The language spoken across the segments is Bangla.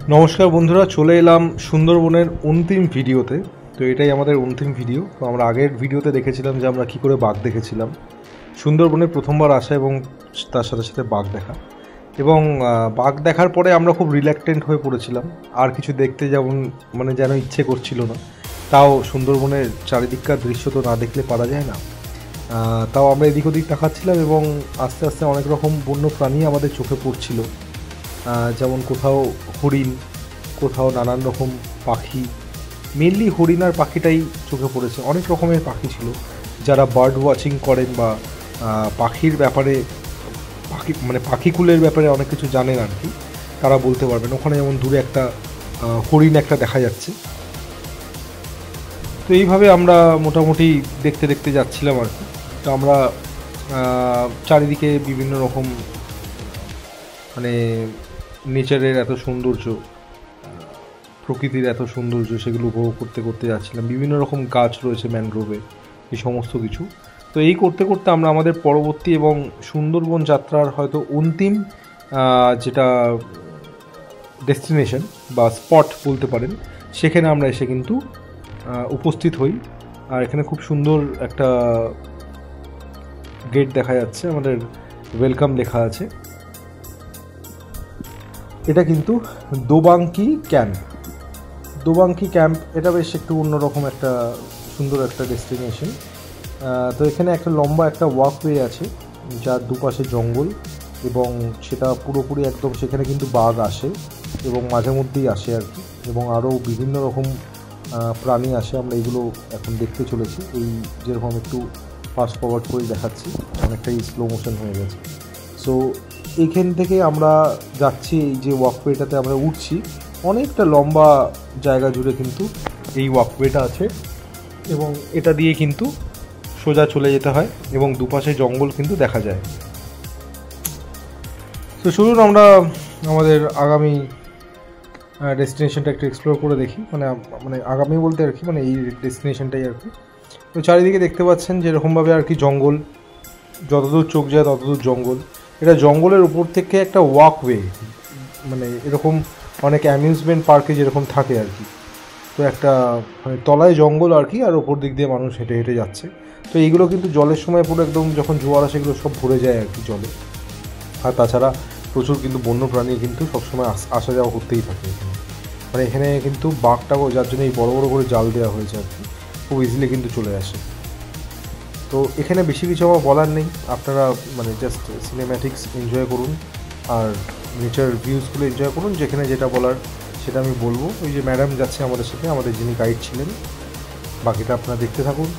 নমস্কার বন্ধুরা, চলে এলাম সুন্দরবনের অন্তিম ভিডিওতে। তো এটাই আমাদের অন্তিম ভিডিও। তো আমরা আগের ভিডিওতে দেখেছিলাম যে আমরা কি করে বাঘ দেখেছিলাম, সুন্দরবনে প্রথমবার আসা এবং তার সাথে সাথে বাঘ দেখা। এবং বাঘ দেখার পরে আমরা খুব রিল্যাক্টেন্ট হয়ে পড়েছিলাম, আর কিছু দেখতে যেমন যেন ইচ্ছে করছিল না। তাও সুন্দরবনের চারিদিককার দৃশ্য তো না দেখলে পারা যায় না। তাও আমরা এদিক ওদিক তাকাচ্ছিলাম এবং আস্তে আস্তে অনেক রকম বন্য প্রাণী আমাদের চোখে পড়ছিল। যেমন কোথাও হরিণ, কোথাও নানান রকম পাখি, মেনলি হরিণ আর পাখিটাই চোখে পড়েছে। অনেক রকমের পাখি ছিল। যারা বার্ড ওয়াচিং করেন বা পাখির ব্যাপারে পাখিকুলের ব্যাপারে অনেক কিছু জানেন আর কি, তারা বলতে পারবেন। ওখানে যেমন দূরে একটা হরিণ একটা দেখা যাচ্ছে। তো এইভাবে আমরা মোটামুটি দেখতে দেখতে যাচ্ছিলাম আর কি। তো আমরা চারিদিকে বিভিন্ন রকম নেচারের এত সৌন্দর্য, প্রকৃতির এত সৌন্দর্য, সেগুলো উপভোগ করতে করতে যাচ্ছিলাম। বিভিন্ন রকম গাছ রয়েছে ম্যানগ্রোভে, এই সমস্ত কিছু। তো এই করতে করতে আমরা আমাদের পরবর্তী এবং সুন্দরবন যাত্রার হয়তো অন্তিম যেটা ডেস্টিনেশন বা স্পট বলতে পারেন, সেখানে আমরা এসে কিন্তু উপস্থিত হই। আর এখানে খুব সুন্দর একটা গেট দেখা যাচ্ছে, আমাদের ওয়েলকাম লেখা আছে। এটা কিন্তু দোবাংকি ক্যাম্প। দোবাংকি ক্যাম্প এটা বেশ একটু অন্যরকম একটা সুন্দর একটা ডেস্টিনেশন। তো এখানে একটা লম্বা একটা ওয়াকওয়ে আছে, যার দুপাশে জঙ্গল, এবং সেটা পুরোপুরি একদম, সেখানে কিন্তু বাঘ আসে এবং মাঝে মধ্যেই আসে আর কি, এবং আরও বিভিন্ন রকম প্রাণী আসে। আমরা এগুলো এখন দেখতে চলেছি। এই যেরকম একটু ফাস্ট ফরওয়ার্ড করে দেখাচ্ছি, অনেকটাই স্লো মোশন হয়ে গেছে। সো এইখান থেকে আমরা যাচ্ছি, এই যে ওয়াকওয়েটাতে আমরা উঠছি, অনেকটা লম্বা জায়গা জুড়ে কিন্তু এই ওয়াকওয়েটা আছে, এবং এটা দিয়ে কিন্তু সোজা চলে যেতে হয় এবং দুপাশে জঙ্গল কিন্তু দেখা যায়। তো চলুন আমরা আমাদের আগামী ডেস্টিনেশনটা একটু এক্সপ্লোর করে দেখি। আগামী বলতে আর কি, এই ডেস্টিনেশনটাই আর কি। তো চারিদিকে দেখতে পাচ্ছেন যেরকমভাবে আর কি জঙ্গল, যতদূর চোখ যায় ততদূর জঙ্গল। এটা জঙ্গলের উপর থেকে একটা ওয়াকওয়ে, এরকম অনেক অ্যামিউজমেন্ট পার্কে যেরকম থাকে আর কি। তো একটা তলায় জঙ্গল আর কি, আর ওপর দিক দিয়ে মানুষ হেঁটে হেঁটে যাচ্ছে। তো এইগুলো কিন্তু জলের সময় পুরো একদম যখন জোয়ার আসে এগুলো সব ভরে যায় আর কি জলে। আর তাছাড়া প্রচুর কিন্তু বন্য প্রাণী কিন্তু সবসময় আসা যাওয়া করতেই থাকে এখানে। এখানে কিন্তু বাঘটাও, যার জন্য এই বড় বড় করে জাল দেওয়া হয়েছে আর কি, খুব ইজিলি কিন্তু চলে আসে। তো এখানে বেশি কিছু আমার বলার নেই, আপনারা জাস্ট সিনেম্যাটিক্স এনজয় করুন আর নেচার ভিউজগুলো এনজয় করুন। যেখানে যেটা বলার সেটা আমি বলবো। ওই যে ম্যাডাম যাচ্ছে আমাদের সাথে, আমাদের যিনি গাইড ছিলেন, বাকিটা আপনারা দেখতে থাকুন।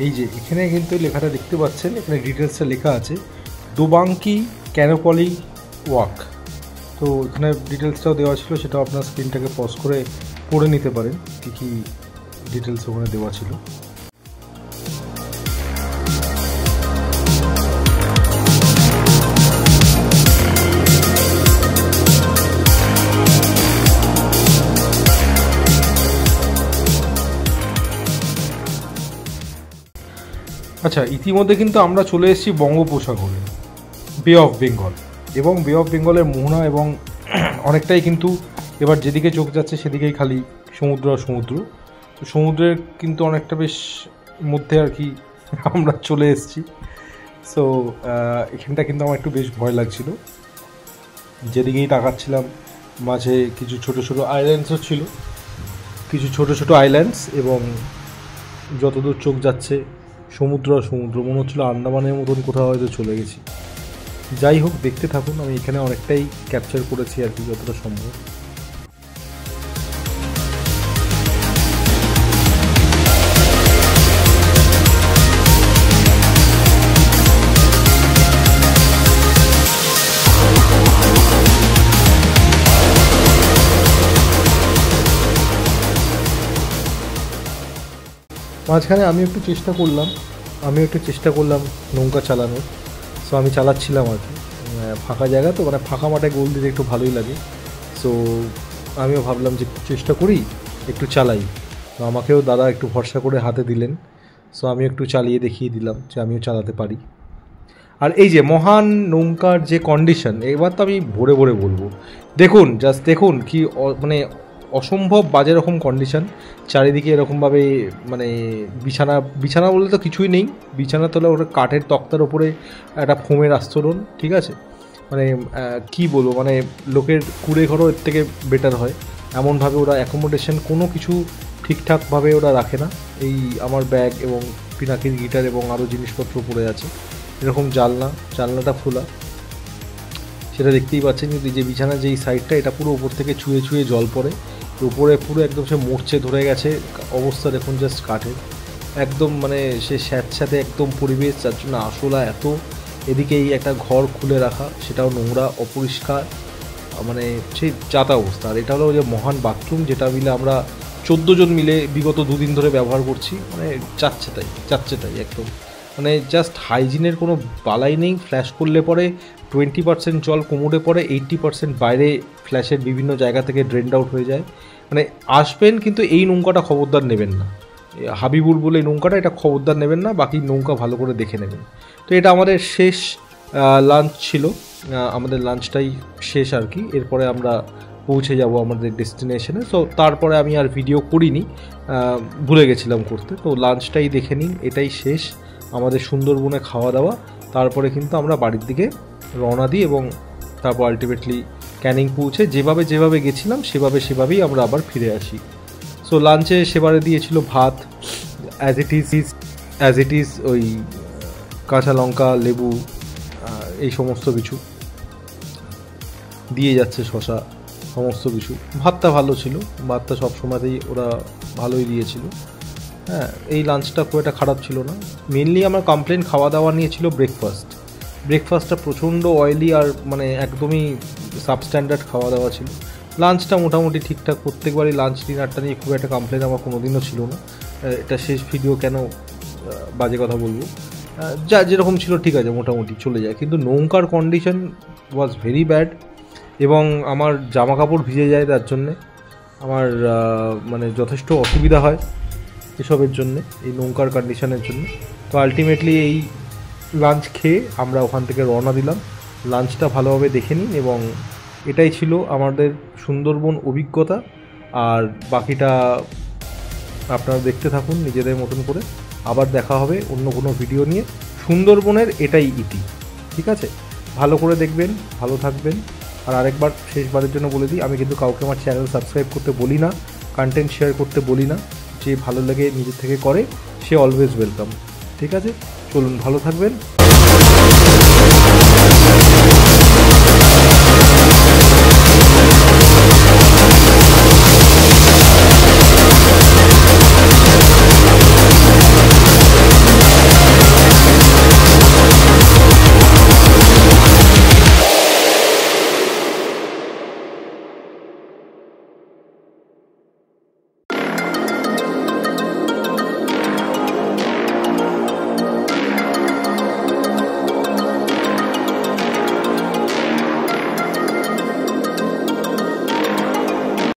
এই যে এখানে কিন্তু লেখাটা দেখতে পাচ্ছেন, এখানে ডিটেলসটা লেখা আছে দোবাংকি ক্যানোপলি ওয়াক। তো এখানে ডিটেলসটাও দেওয়া ছিল, সেটাও আপনার স্ক্রিনটাকে পজ করে পড়ে নিতে পারেন কী কী ডিটেলস ওখানে দেওয়া ছিল। আচ্ছা, ইতিমধ্যে কিন্তু আমরা চলে এসেছি বঙ্গোপসাগরে, বে অফ বেঙ্গল, এবং বে অফ বেঙ্গলের মোহনা, এবং অনেকটাই কিন্তু এবার যেদিকে চোখ যাচ্ছে সেদিকেই খালি সমুদ্র আর সমুদ্র। তো সমুদ্রের কিন্তু অনেকটা বেশ মধ্যে আর কি আমরা চলে এসেছি। সো এখানটা কিন্তু আমার একটু বেশ ভয় লাগছিল, যেদিকেই তাকাচ্ছিলাম মাঝে কিছু ছোট ছোট আইল্যান্ডসও ছিল, কিছু ছোট ছোট আইল্যান্ডস, এবং যতদূর চোখ যাচ্ছে সমুদ্র আর সমুদ্র, মনে হচ্ছিলো আন্দামানের মতন কোথাও হয়তো চলে গেছি। যাই হোক, দেখতে থাকুন, আমি এখানে অনেকটাই ক্যাপচার করেছি আর কি যতটা সম্ভব। মাঝখানে আমি একটু চেষ্টা করলাম নৌকা চালানোর। সো আমি চালাচ্ছিলাম আর কি, ফাঁকা জায়গা তো, মানে ফাঁকা মাঠে গোল দিতে একটু ভালোই লাগে। সো আমিও ভাবলাম যে চেষ্টা করি, একটু চালাই। তো আমাকেও দাদা একটু ভরসা করে হাতে দিলেন। সো আমি একটু চালিয়ে দেখিয়ে দিলাম যে আমিও চালাতে পারি। আর এই যে মহান নৌকার যে কন্ডিশন, এবার তো আমি ভরে ভরে বলবো, দেখুন, জাস্ট দেখুন কি মানে অসম্ভব বাজে রকম কন্ডিশন। চারিদিকে এরকমভাবে মানে বিছানা বলতে তো কিছুই নেই, বিছানা তোলা ওটা কাঠের তক্তার ওপরে একটা ফোমের আস্তরণ, ঠিক আছে। মানে কি বলবো, মানে লোকের কুড়ে ঘরও এর থেকে বেটার হয়, এমনভাবে ওরা অ্যাকোমোডেশন কোনো কিছু ঠিকঠাকভাবে ওরা রাখে না। এই আমার ব্যাগ এবং পিনাকির গিটার এবং আরও জিনিসপত্র পড়ে আছে, এরকম জানলাটা খোলা, সেটা দেখতেই পাচ্ছেন। কিন্তু যে বিছানার যেই সাইডটা, এটা পুরো উপর থেকে ছুঁয়ে ছুঁয়ে জল পড়ে, উপরে পুরো একদম সে মরচে ধরে গেছে অবস্থা, দেখুন জাস্ট কাঠের একদম, মানে সে স্যাঁতস্যাঁতে একদম পরিবেশ, যার জন্য আসলা এত। এদিকেই একটা ঘর খুলে রাখা, সেটাও নোংরা অপরিষ্কার, মানে সেই যাতা অবস্থা। আর এটা হলো যে মহান বাথরুম, যেটা মিলে আমরা 14 জন মিলে বিগত 2 দিন ধরে ব্যবহার করছি, মানে যাচ্ছে তাই একদম, মানে জাস্ট হাইজিনের কোনো বালাই নেই। ফ্ল্যাশ করলে পরে 20% জল কোমরে পড়ে, 80% বাইরে ফ্ল্যাশের বিভিন্ন জায়গা থেকে ড্রেন্ড আউট হয়ে যায়। মানে আসবেন, কিন্তু এই নৌকাটা খবরদার নেবেন না, হাবিবুর বলে নৌকাটা, এটা খবরদার নেবেন না, বাকি নৌকা ভালো করে দেখে নেবেন। তো এটা আমাদের শেষ লাঞ্চ ছিল, আমাদের লাঞ্চটাই শেষ আর কি। এরপরে আমরা পৌঁছে যাব আমাদের ডেস্টিনেশনে। সো তারপরে আমি আর ভিডিও করিনি, ভুলে গেছিলাম করতে। তো লাঞ্চটাই দেখে নিন, এটাই শেষ আমাদের সুন্দরবনে খাওয়া দাওয়া। তারপরে কিন্তু আমরা বাড়ির দিকে রওনা দিই, এবং তারপর আলটিমেটলি ক্যানিং পৌঁছে যেভাবে গেছিলাম সেভাবেই আমরা আবার ফিরে আসি। সো লাঞ্চে সেবারে দিয়েছিল ভাত, অ্যাজ ইট ইজ ওই কাঁচা লঙ্কা, লেবু, এই সমস্ত কিছু দিয়ে যাচ্ছে, শশা, সমস্ত কিছু। ভাতটা ভালো ছিল, ভাতটা সব সময়তেই ওরা ভালোই দিয়েছিল। হ্যাঁ, এই লাঞ্চটা খুব একটা খারাপ ছিল না। মেনলি আমার কমপ্লেন খাওয়া দাওয়া নিয়ে ছিল ব্রেকফাস্টটা প্রচণ্ড অয়েলি, আর মানে একদমই সাবস্ট্যান্ডার্ড খাওয়া দাওয়া ছিল। লাঞ্চটা মোটামুটি ঠিকঠাক, প্রত্যেকবারই লাঞ্চ ডিনারটা নিয়ে খুব একটা কমপ্লেন আমার কোনোদিনও ছিল না। এটা শেষ ভিডিও, কেন বাজে কথা বলবো, যা যেরকম ছিল ঠিক আছে, মোটামুটি চলে যায়। কিন্তু নৌকার কন্ডিশন ওয়াজ ভেরি ব্যাড, এবং আমার জামা কাপড় ভিজে যায়, তার জন্যে আমার মানে যথেষ্ট অসুবিধা হয় এসবের জন্যে, এই নৌকার কন্ডিশনের জন্য। তো আলটিমেটলি এই লাঞ্চ খেয়ে আমরা ওখান থেকে রওনা দিলাম। লাঞ্চটা ভালোভাবে দেখে নিন, এবং এটাই ছিল আমাদের সুন্দরবন অভিজ্ঞতা। আর বাকিটা আপনারা দেখতে থাকুন নিজেদের মতন করে। আবার দেখা হবে অন্য কোনো ভিডিও নিয়ে। সুন্দরবনের এটাই ইতি, ঠিক আছে? ভালো করে দেখবেন, ভালো থাকবেন। আর আরেকবার শেষবারের জন্য বলে দিই, আমি কিন্তু কাউকে আমার চ্যানেল সাবস্ক্রাইব করতে বলি না, কন্টেন্ট শেয়ার করতে বলি না। যে ভালো লাগে নিজের থেকে করে, সে অলওয়েজ ওয়েলকাম, ঠিক আছে? চলুন, ভালো থাকবেন।